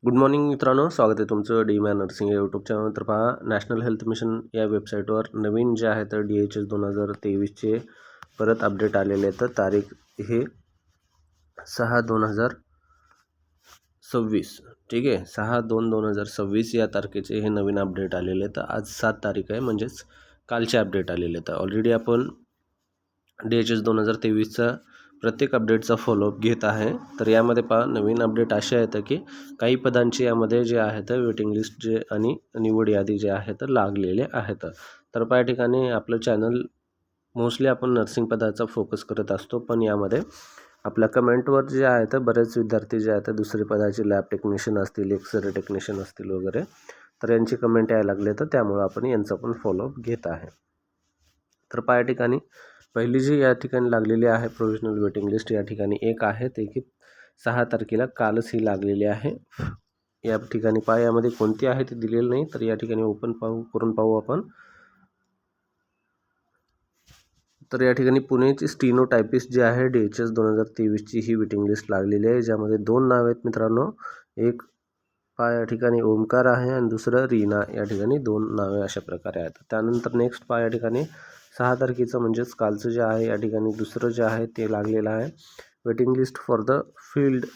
Good morning मित्रांनो, स्वागत आहे तुमचं डी.मॅ नर्सिंग या यूट्यूब चॅनल. तर पहा, नॅशनल हेल्थ मिशन या वेबसाईटवर नवीन जे आहे तर DHS 2023चे परत अपडेट आलेले आहेत. तारीख हे 6/2/2026. ठीक आहे, 6/2/2026 या तारखेचे हे नवीन अपडेट आलेले आहेत. आज 7 तारीख आहे, म्हणजेच कालचे अपडेट आलेले आहेत. ऑलरेडी आपण DHS 2023चा प्रत्येक अपडेटचा फॉलोअप घेत आहे. तर यामध्ये पहा, नवीन अपडेट असे आहेत की काही पदांची यामध्ये जे आहेत वेटिंग लिस्ट जे आणि निवड यादी जे आहे तर लागलेले आहेत. तर पहा, ठिकाणी आपलं चॅनल मोस्टली आपण नर्सिंग पदाचा फोकस करत असतो, पण यामध्ये आपल्या कमेंटवर जे आहे तर बरेच विद्यार्थी जे आहेत दुसरी पदाची लॅब टेक्निशियन असतील, एक्सरे टेक्निशियन असतील वगैरे, तर यांची कमेंट यायला लागले, तर त्यामुळे आपण यांचा पण फॉलोअप घेत आहे. तर पहा, या ठिकाणी पहिली जी या ठिकाणी लागलेली आहे प्रोव्हिजनल वेटिंग लिस्ट, या ठिकाणी एक आहे ते की 6 तारखेला कालच ही लागलेली आहे. या ठिकाणी पहा, यामध्ये कोणती आहे ते दिलेलं नाही, तर या ठिकाणी ओपन करून पाहू आपण. तर या ठिकाणी पुणेची स्टिनोटायपिस्ट जी आहे DHS 2023ची ही वेटिंग लिस्ट लागलेली आहे, ज्यामध्ये 2 नाव आहेत मित्रांनो. एक पहा, या ठिकाणी ओमकार आहे आणि दुसरं रीना. या ठिकाणी 2 नावे अशा प्रकारे आहेत. त्यानंतर नेक्स्ट पहा, या ठिकाणी 6 तारखेचं म्हणजेच कालचं जे आहे या ठिकाणी दुसरं जे आहे ते लागलेलं आहे. Waiting list for the field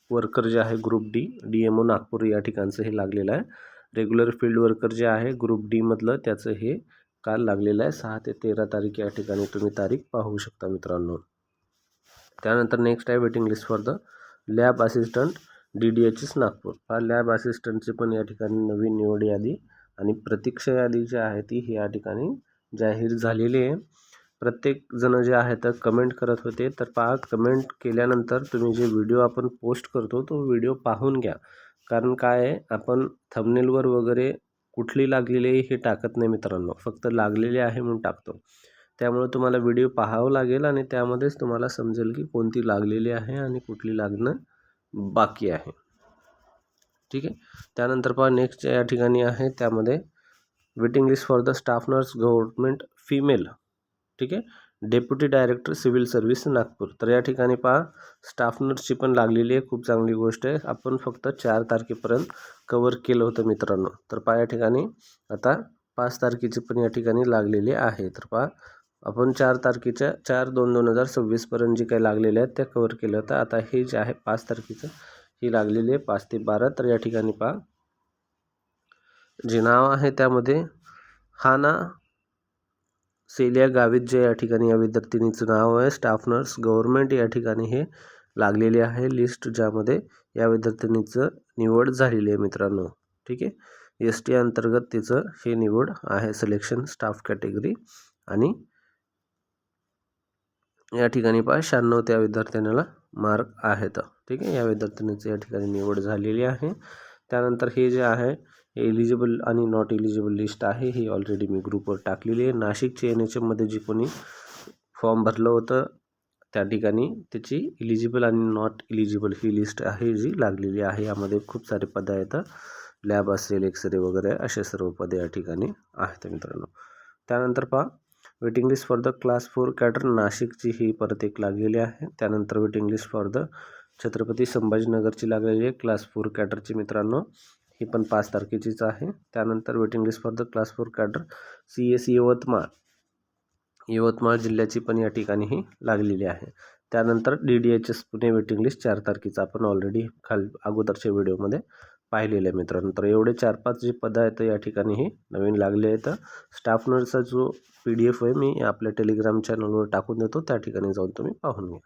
worker जे आहे ग्रुप डी, DMO नागपूर या ठिकाणचं हे लागलेलं आहे. रेग्युलर फील्ड वर्कर जे आहे ग्रुप डी मधलं, त्याचं हे काल लागलेलं आहे. 6 ते 13 तारीख या ठिकाणी तुम्ही तारीख पाहू शकता मित्रांनो. त्यानंतर नेक्स्ट आहे waiting list for the lab assistant DDHS Nagpur. हा लॅब असिस्टंटची पण या ठिकाणी नवीन निवड यादी आणि प्रतीक्षा यादी जी आहे ती या ठिकाणी जाहीर झालेली आहे. प्रत्येक जण जे आहे तर कमेंट करत होते, तर पहा, कमेंट केल्यानंतर तुम्ही जे व्हिडिओ आपण पोस्ट करतो तो व्हिडिओ पाहून घ्या. कारण काय आहे, आपण थंबनेलवर वगैरे कुठली लागलेली आहे हे टाकत नाही मित्रांनो, फक्त लागलेली आहे म्हणून टाकतो. त्यामुळे तुम्हाला व्हिडिओ पाहावं लागेल आणि त्यामध्येच तुम्हाला समजेल की कोणती लागलेली आहे आणि कुठली लागणं बाकी आहे. ठीक आहे. त्यानंतर पहा, नेक्स्ट या ठिकाणी आहे त्यामध्ये waiting list for the staff nurse government female. ठीक आहे, deputy director civil service Nagpur. तर या ठिकाणी पहा, स्टाफ नर्सची पण लागलेली आहे. खूप चांगली गोष्ट आहे. आपण फक्त 4 तारखेपर्यंत कव्हर केलं होतं मित्रांनो. तर पहा, या ठिकाणी आता 5 तारखेची पण या ठिकाणी लागलेली आहे. तर पहा, आपण 4 तारखेच्या 4/2/2026 पर्यंत जे काही लागलेले आहेत त्या कव्हर केलं होतं. आता हे जे आहे 5 तारखेचं ही लागलेली आहे 5 ते 12. तर या ठिकाणी पहा, जे नाव आहे त्यामध्ये हाना सेलिया गावित जे या ठिकाणी या विद्यार्थिनीचं नाव आहे. स्टाफ नर्स गव्हर्नमेंट या ठिकाणी हे लागलेली आहे लिस्ट, ज्यामध्ये या विद्यार्थिनीचं निवड झालेली आहे मित्रांनो. ठीक आहे, ST अंतर्गत तिचं हे निवड आहे, सिलेक्शन स्टाफ कॅटेगरी. आणि या ठिकाणी पहा, 96 त्या विद्यार्थ्यांना मार्क आहेत. ठीक आहे, या विद्यार्थिनीचं या ठिकाणी निवड झालेली आहे. त्यानंतर हे जे आहे एलिजिबल आणि नॉट एलिजिबल लिस्ट आहे, ही ऑलरेडी मी ग्रुपवर टाकलेली आहे. नाशिकचे NHM मध्ये जी कोणी फॉर्म भरलं होतं त्या ठिकाणी त्याची एलिजिबल आणि नॉट एलिजिबल ही लिस्ट आहे जी लागलेली आहे. यामध्ये खूप सारे पदं आहेत, लॅब असेल, एक्सरे वगैरे असे सर्व पदे या ठिकाणी आहेत मित्रांनो. त्यानंतर पहा, waiting list for the class 4 cadre नाशिकची ही परत एक लागलेली आहे. त्यानंतर waiting list for the Chhatrapati संभाजीनगरची लागलेली आहे क्लास 4 कॅडरची मित्रांनो, ही पण 5 तारखेचीच आहे. त्यानंतर waiting list for the class 4 cadre CS Yavatmal जिल्ह्याची पण या ठिकाणी ही लागलेली आहे. त्यानंतर DDHS पुणे वेटिंग लिस्ट 4 तारखेचा आपण ऑलरेडी अगोदरच्या व्हिडिओमध्ये पाहिलेलं आहे मित्रांनो. तर एवढे 4-5 जे पदं आहेत या ठिकाणी हे नवीन लागले आहेत. स्टाफ नर्सचा जो PDF आहे मी आपल्या टेलिग्राम चॅनलवर टाकून देतो, त्या ठिकाणी जाऊन तुम्ही पाहून घ्या.